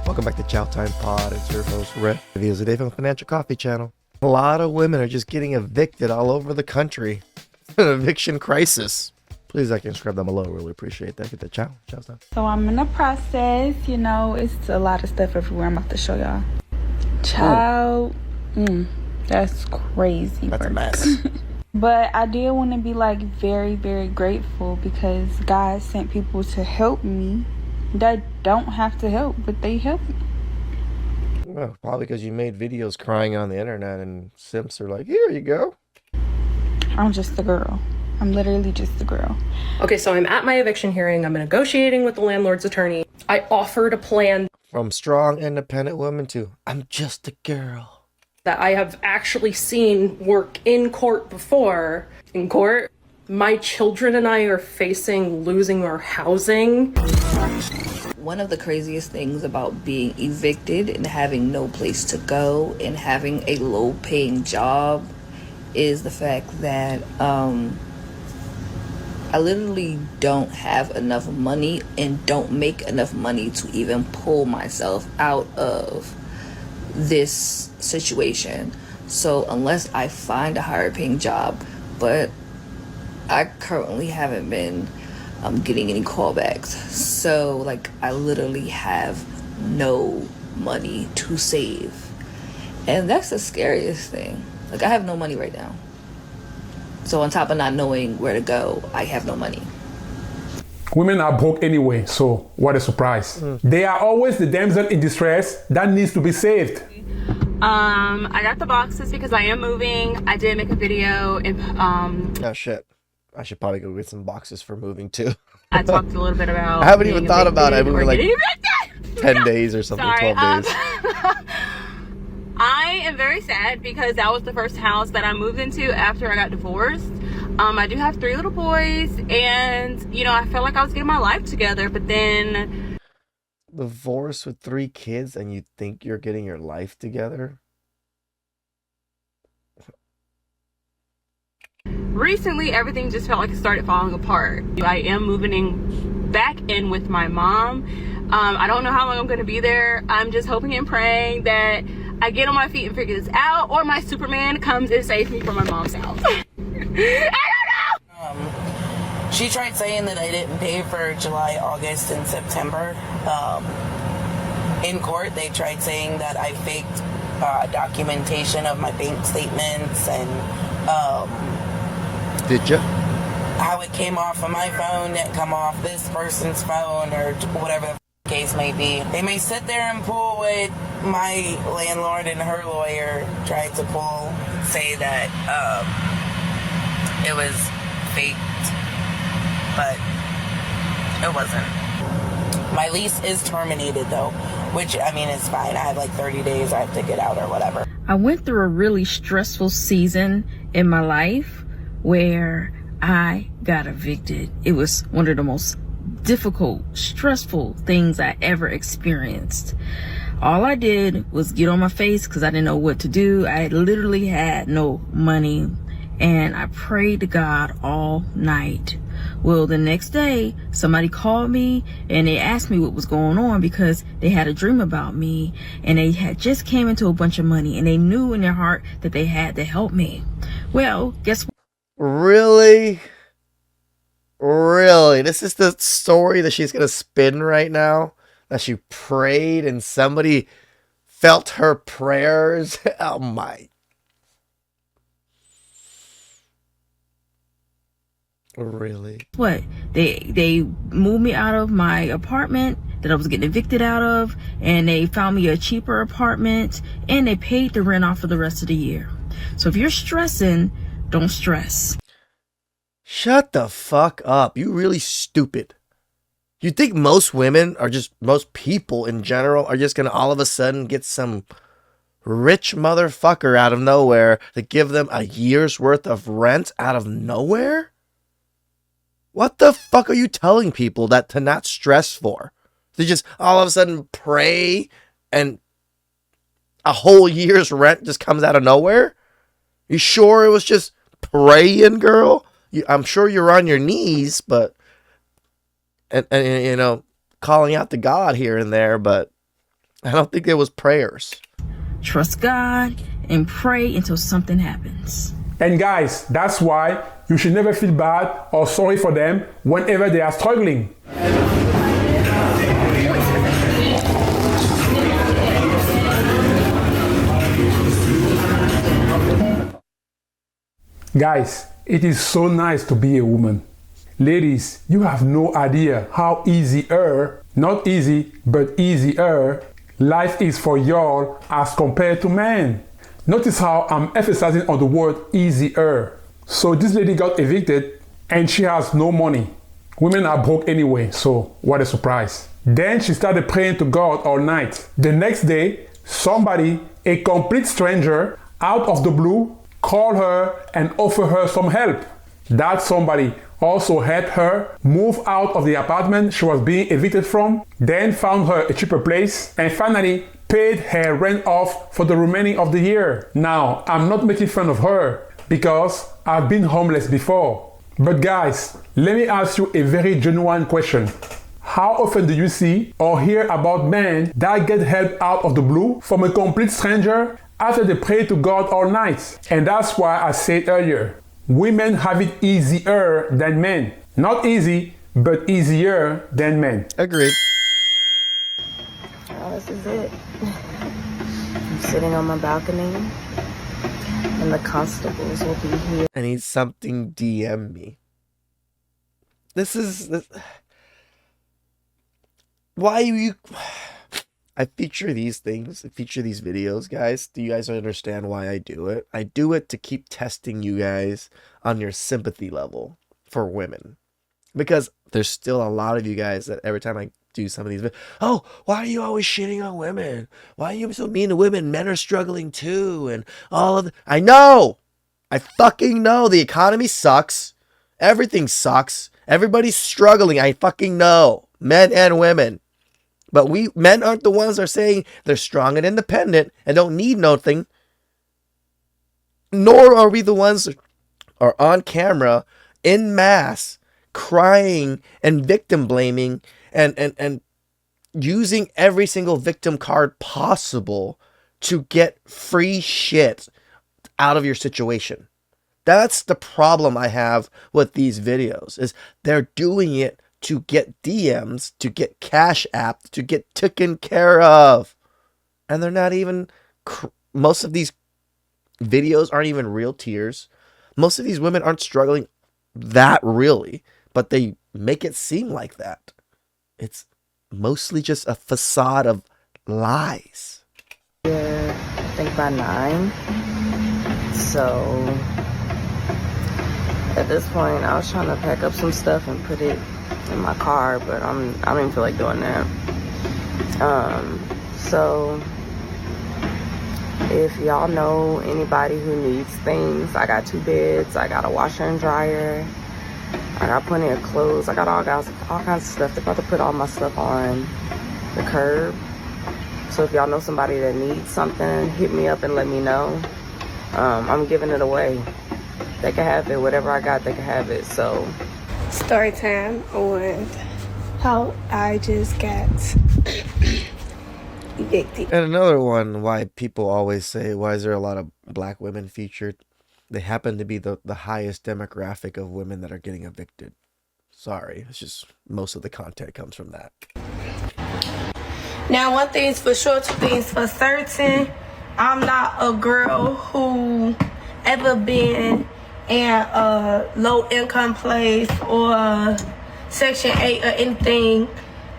Welcome back to Chow Time Pod. It's your host, Rick. Videos a day from Financial Coffee Channel. A lot of women are just getting evicted all over the country. An eviction crisis. Please like and subscribe down below. Really appreciate that. Get the chow stuff. So I'm in the process. You know, it's a lot of stuff everywhere. I'm about to show y'all. Child. That's crazy. That's work. a mess. But I did want to be like very, very grateful because God sent people to help me that don't have to help, but they help me. Well, probably because you made videos crying on the internet and simps are like, here you go. I'm just a girl. I'm literally just a girl. Okay, so I'm at my eviction hearing. I'm negotiating with the landlord's attorney. I offered a plan From strong, independent woman to, I'm just a girl. that I have actually seen work in court before. In court, my children and I are facing losing our housing. One of the craziest things about being evicted and having no place to go and having a low-paying job is the fact that I literally don't have enough money and don't make enough money to even pull myself out of this situation. So unless I find a higher paying job, but I currently haven't been getting any callbacks. So like I literally have no money to save. And that's the scariest thing. Like I have no money right now. So on top of not knowing where to go, I have no money. Women are broke anyway, so what a surprise. They are always the damsel in distress that needs to be saved. I got the boxes because I am moving. I did make a video and Oh shit. I should probably go get some boxes for moving too. I talked a little bit about I haven't even thought about it. We were like getting evicted. 10 days or something, Sorry, 12 days. I am very sad because that was the first house that I moved into after I got divorced. I do have 3 little boys and, you know, I felt like I was getting my life together, but then... Divorce with 3 kids and you think you're getting your life together? Recently, everything just felt like it started falling apart. I am moving back in with my mom. I don't know how long I'm going to be there. I'm just hoping and praying that I get on my feet and figure this out, or my Superman comes and saves me from my mom's house. I don't know! She tried saying that I didn't pay for July, August, and September. In court, they tried saying that I faked documentation of my bank statements and Did you? how it came off of my phone, it come off this person's phone, or whatever the case may be. They may sit there and pull what my landlord and her lawyer tried to pull, say that it was faked, but it wasn't. My lease is terminated though, which I mean is fine. I have like 30 days I have to get out or whatever. I went through a really stressful season in my life where I got evicted. It was one of the most difficult, stressful things I ever experienced. All I did was get on my face because I didn't know what to do. I literally had no money and I prayed to God all night. Well, the next day, somebody called me and they asked me what was going on because they had a dream about me and they had just came into a bunch of money and they knew in their heart that they had to help me. Well, guess what? Really? Really? This is the story that she's going to spin right now? That she prayed and somebody felt her prayers? Oh my. Really? What? They moved me out of my apartment that I was getting evicted out of, and they found me a cheaper apartment, and they paid the rent off for the rest of the year. So if you're stressing, don't stress. Shut the fuck up. You really stupid. You think most women are just, most people in general are just going to all of a sudden get some rich motherfucker out of nowhere to give them a year's worth of rent out of nowhere? What the fuck are you telling people that to not stress for? To just all of a sudden pray and a whole year's rent just comes out of nowhere? You sure it was just praying, girl? I'm sure you're on your knees, but and you know, calling out to God here and there, but I don't think it was prayers. Trust God and pray until something happens. And guys, that's why you should never feel bad or sorry for them whenever they are struggling. Guys, it is so nice to be a woman. Ladies, you have no idea how easier, not easy, but easier, life is for y'all as compared to men. Notice how I'm emphasizing on the word easier. So this lady got evicted and she has no money. Women are broke anyway, so what a surprise. Then she started praying to God all night. The next day, somebody, a complete stranger, out of the blue, called her and offered her some help. That somebody also helped her move out of the apartment she was being evicted from, then found her a cheaper place, and finally paid her rent off for the remaining of the year. Now, I'm not making fun of her because I've been homeless before. But guys, let me ask you a very genuine question. How often do you see or hear about men that get help out of the blue from a complete stranger after they pray to God all night? And that's why I said earlier, women have it easier than men. Not easy, but easier than men. Agreed. Oh, this is it. I'm sitting on my balcony, and the constables will be here. I need something DM me. This. Why you... I feature these things, I feature these videos, guys. Do you guys understand why I do it? I do it to keep testing you guys on your sympathy level for women. Because there's still a lot of you guys that every time I do some of these videos, oh, why are you always shitting on women? Why are you so mean to women? Men are struggling too, and all of I know! I fucking know. The economy sucks. Everything sucks. Everybody's struggling. I fucking know. Men and women. But we men aren't the ones that are saying they're strong and independent and don't need nothing. Nor are we the ones that are on camera en masse crying and victim blaming and using every single victim card possible to get free shit out of your situation. That's the problem I have with these videos, is they're doing it to get DMs, to get Cash App, to get taken care of. And they're not even, most of these videos aren't even real tears. Most of these women aren't struggling that really, but they make it seem like that. It's mostly just a facade of lies. Yeah, I think by 9. So at this point, I was trying to pack up some stuff and put it in my car, but I don't even feel like doing that. So if y'all know anybody who needs things, I got 2 beds, I got a washer and dryer, I got plenty of clothes, I got all kinds of stuff. They're about to put all my stuff on the curb. So if y'all know somebody that needs something, hit me up and let me know. I'm giving it away. They can have it. Whatever I got, they can have it. So story time on how I just got evicted. And another one, why people always say, why is there a lot of black women featured? They happen to be the highest demographic of women that are getting evicted. Sorry, it's just most of the content comes from that. Now, one thing's for sure, 2 things for certain. I'm not a girl who ever been in a low-income place or Section 8 or anything.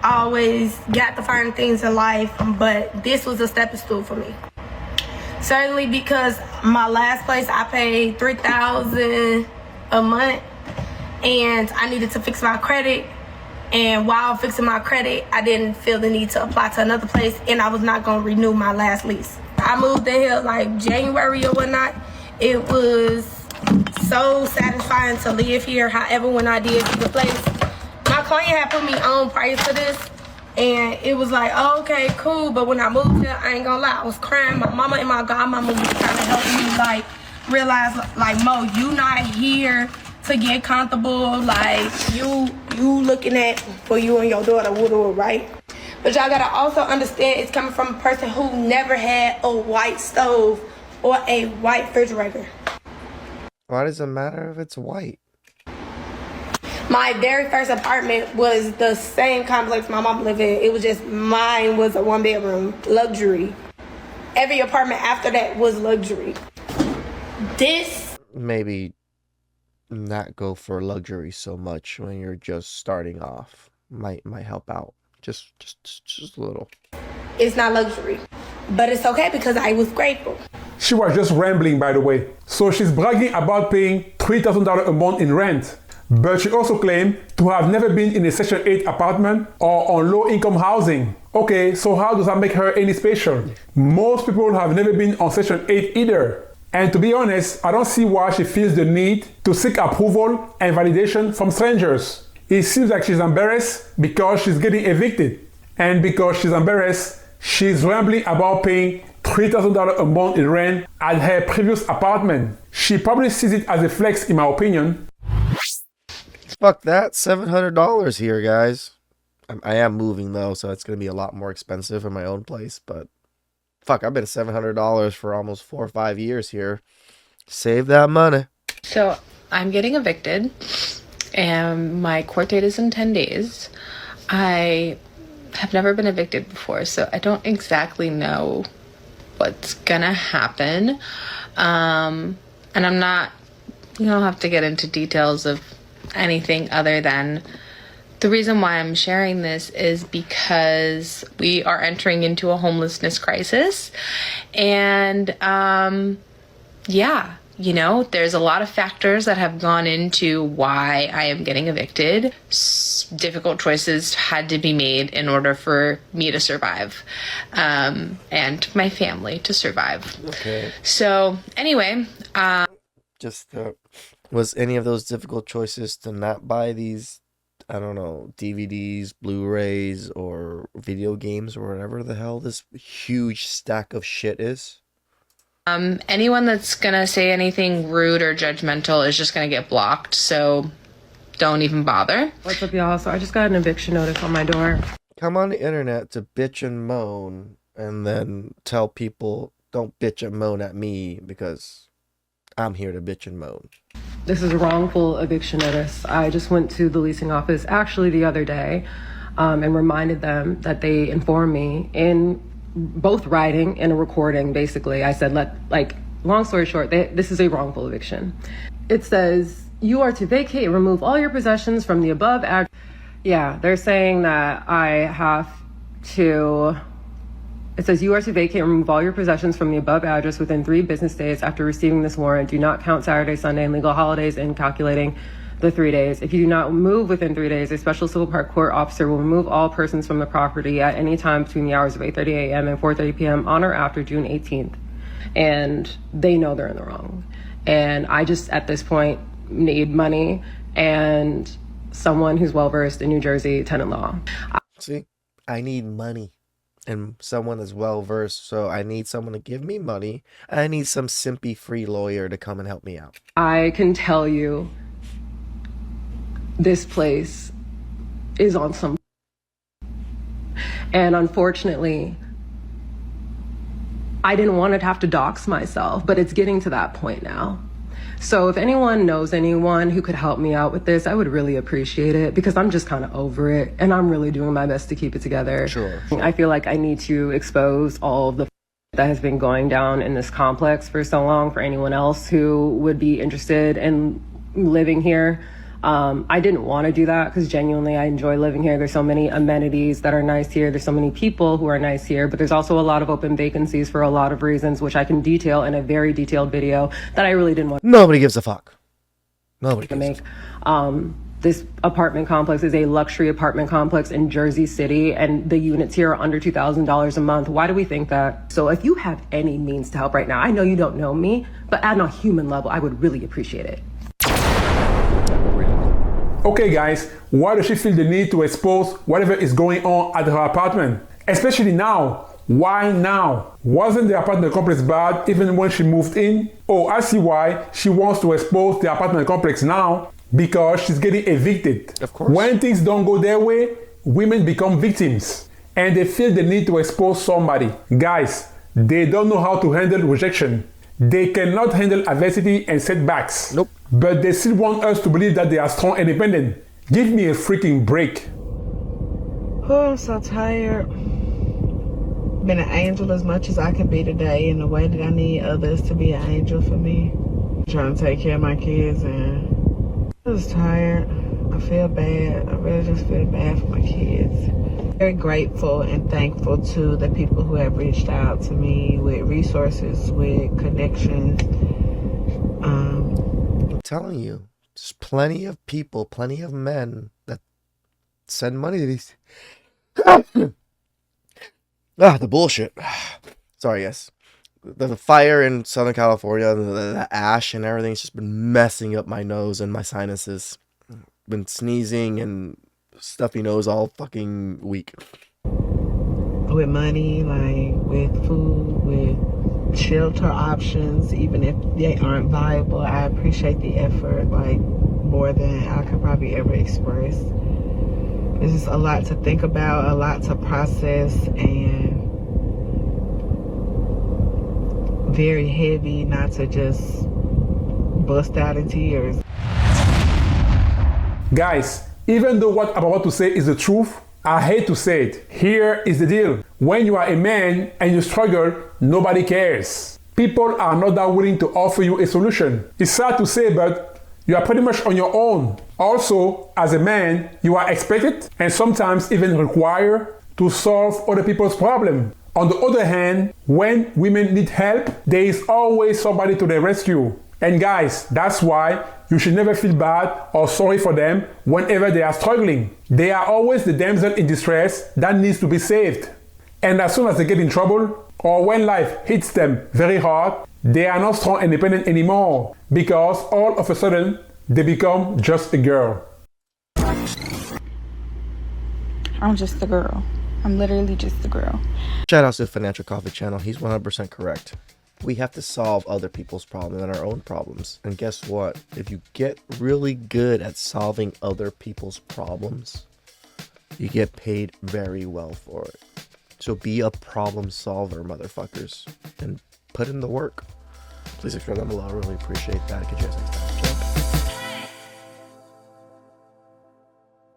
I always got the fine things in life, but this was a stepping stool for me. Certainly because my last place I paid $3,000 a month, and I needed to fix my credit. And while fixing my credit, I didn't feel the need to apply to another place, and I was not going to renew my last lease. I moved in here like January or whatnot. It was so satisfying to live here. However, when I did the place, my client had put me on prior to this, and it was like, oh, okay, cool. But when I moved here, I ain't gonna lie, I was crying. My mama and my godmama was trying to help me, like, realize, like, Mo, you not here to get comfortable. Like, you looking at for you and your daughter, Woodward, right? But y'all gotta also understand it's coming from a person who never had a white stove or a white refrigerator. Why does it matter if it's white? My very first apartment was the same complex my mom lived in. It was just mine was a 1-bedroom, luxury. Every apartment after that was luxury. This Maybe not go for luxury so much when you're just starting off. Might help out. Just a little. is not luxury. But it's okay because I was grateful. She was just rambling, by the way. So she's bragging about paying $3,000 a month in rent. But she also claimed to have never been in a Section 8 apartment or on low-income housing. Okay, so how does that make her any special? Most people have never been on Section 8 either. And to be honest, I don't see why she feels the need to seek approval and validation from strangers. It seems like she's embarrassed because she's getting evicted. And because she's embarrassed, she's rambling about paying $3,000 a month in rent at her previous apartment. She probably sees it as a flex, in my opinion. Fuck that, $700 here, guys. I am moving though, so it's gonna be a lot more expensive in my own place. But fuck, I've been $700 for almost 4 or 5 years here. Save that money. So I'm getting evicted, and my court date is in 10 days. I have never been evicted before, so I don't exactly know what's gonna happen. And I'm not, you don't have to get into details of anything other than the reason why I'm sharing this is because we are entering into a homelessness crisis. And yeah, you know, there's a lot of factors that have gone into why I am getting evicted. Difficult choices had to be made in order for me to survive, and my family to survive. Okay. So anyway, was any of those difficult choices to not buy these, I don't know, DVDs, Blu-rays, or video games, or whatever the hell this huge stack of shit is? Anyone that's gonna say anything rude or judgmental is just gonna get blocked, so don't even bother. What's up, y'all? So I just got an eviction notice on my door. Come on the internet to bitch and moan, and then tell people, don't bitch and moan at me, because I'm here to bitch and moan. This is a wrongful eviction notice. I just went to the leasing office actually the other day and reminded them that they informed me in both writing and a recording, basically. I said, long story short, this is a wrongful eviction. It says, you are to vacate and remove all your possessions from the above address. Yeah, they're saying that I have to... It says, you are to vacate and remove all your possessions from the above address within 3 business days after receiving this warrant. Do not count Saturday, Sunday, and legal holidays in calculating the 3 days. If you do not move within 3 days, a special civil park court officer will remove all persons from the property at any time between the hours of 8:30 a.m. and 4:30 p.m. on or after June 18th. And they know they're in the wrong. And I just, at this point, need money and someone who's well-versed in New Jersey tenant law. See, I need money. And someone is well-versed, so I need someone to give me money. I need some Sympathy lawyer to come and help me out. I can tell you this place is on some... And unfortunately, I didn't want to have to dox myself, but it's getting to that point now. So if anyone knows anyone who could help me out with this, I would really appreciate it because I'm just kind of over it and I'm really doing my best to keep it together. Sure. I feel like I need to expose all of the that has been going down in this complex for so long for anyone else who would be interested in living here. I didn't want to do that because genuinely I enjoy living here. There's so many amenities that are nice here. There's so many people who are nice here, but there's also a lot of open vacancies for a lot of reasons, which I can detail in a very detailed video that I really didn't want. Nobody gives a fuck. Nobody gives a fuck. This apartment complex is a luxury apartment complex in Jersey City, and the units here are under $2,000 a month. Why do we think that? So if you have any means to help right now, I know you don't know me, but at a human level, I would really appreciate it. Okay guys, why does she feel the need to expose whatever is going on at her apartment? Especially now. Why now? Wasn't the apartment complex bad even when she moved in? Oh, I see why she wants to expose the apartment complex now. Because she's getting evicted. Of course. When things don't go their way, women become victims. and they feel the need to expose somebody. Guys, they don't know how to handle rejection. They cannot handle adversity and setbacks. Nope. But they still want us to believe that they are strong and independent. Give me a freaking break. Oh, I'm so tired. Been an angel as much as I can be today in the way that I need others to be an angel for me. Trying to take care of my kids, and I'm just tired. I feel bad. I really just feel bad for my kids. Very grateful and thankful to the people who have reached out to me with resources, with connections. I'm telling you, there's plenty of people, plenty of men that send money to these. The bullshit. Sorry, yes. The fire in Southern California, the ash and everything's just been messing up my nose and my sinuses. Been sneezing and stuffy nose all fucking week. With money, like with food, with shelter options, even if they aren't viable, I appreciate the effort like more than I could probably ever express. It's just a lot to think about, a lot to process, and very heavy not to just bust out in tears. Guys, even though what I'm about to say is the truth, I hate to say it. Here is the deal. When you are a man and you struggle, nobody cares. People are not that willing to offer you a solution. It's sad to say, but you are pretty much on your own. Also, as a man, you are expected and sometimes even required to solve other people's problems. On the other hand, when women need help, there is always somebody to their rescue. And guys, that's why you should never feel bad or sorry for them whenever they are struggling. They are always the damsel in distress that needs to be saved. And as soon as they get in trouble, or when life hits them very hard, they are not strong and independent anymore, because all of a sudden, they become just a girl. I'm just a girl. I'm literally just a girl. Shout out to the Financial Coffee Channel. He's 100% correct. We have to solve other people's problems and our own problems. And guess what? If you get really good at solving other people's problems, you get paid very well for it. So be a problem solver, motherfuckers, and put in the work. Please subscribe down below. I really appreciate that. Catch you guys next time.